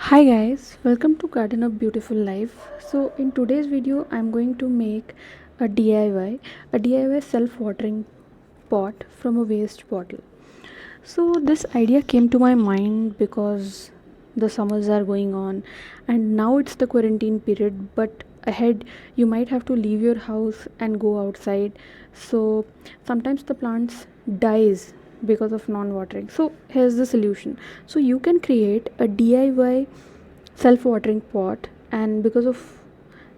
Hi guys, welcome to Garden of Beautiful Life. So in today's video I'm going to make a DIY self-watering pot from a waste bottle. So this idea came to my mind because the summers are going on and now it's the quarantine period, but ahead you might have to leave your house and go outside. So sometimes the plants dies because of non-watering. So here's the solution. So you can create a DIY self-watering pot, and because of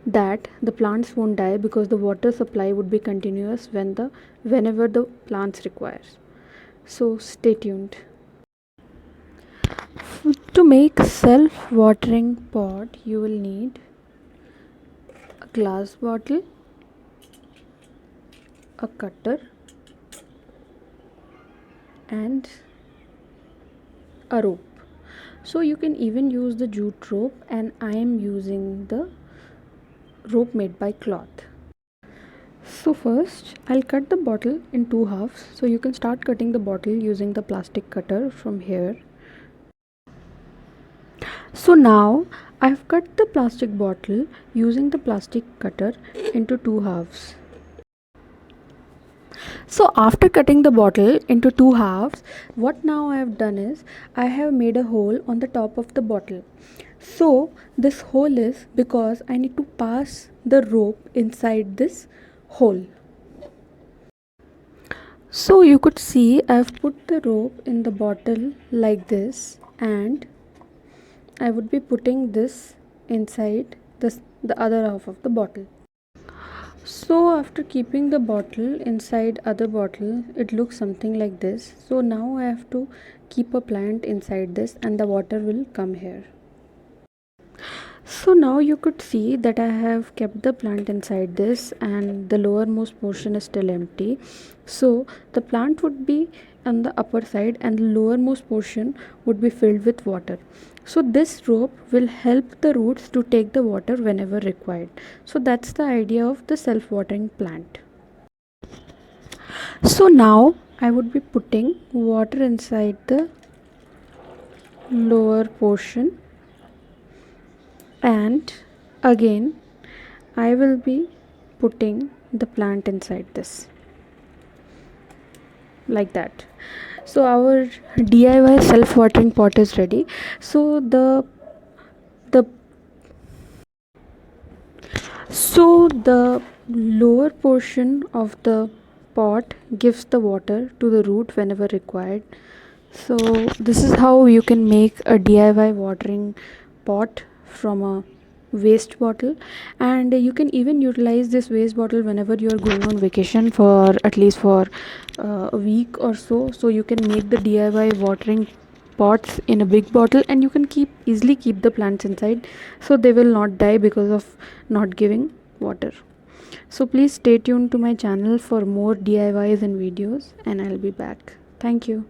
that the plants won't die because the water supply would be continuous whenever the plants requires. So stay tuned. To make self-watering pot you will need a glass bottle, a cutter, and a rope. So you can even use the jute rope, and I am using the rope made by cloth. So first I'll cut the bottle in two halves. So you can start cutting the bottle using the plastic cutter from here. So now I've cut the plastic bottle using the plastic cutter into two halves. So after cutting the bottle into two halves, what now I have done is I have made a hole on the top of the bottle. So this hole is because I need to pass the rope inside this hole. So you could see I've put the rope in the bottle like this, and I would be putting this inside the other half of the bottle. So after keeping the bottle inside other bottle, it looks something like this. So now I have to keep a plant inside this and the water will come here. So now you could see that I have kept the plant inside this and the lowermost portion is still empty. So the plant would be on the upper side and the lowermost portion would be filled with water. So this rope will help the roots to take the water whenever required. So that's the idea of the self-watering plant. So now I would be putting water inside the lower portion, and again I will be putting the plant inside this like that. So our DIY self-watering pot is ready. So the the lower portion of the pot gives the water to the root whenever required. So this is how you can make a DIY watering pot from a waste bottle, and you can even utilize this waste bottle whenever you are going on vacation for at least for a week or so. So you can make the DIY watering pots in a big bottle, and you can easily keep the plants inside so they will not die because of not giving water. So please stay tuned to my channel for more DIYs and videos, and I'll be back. Thank you.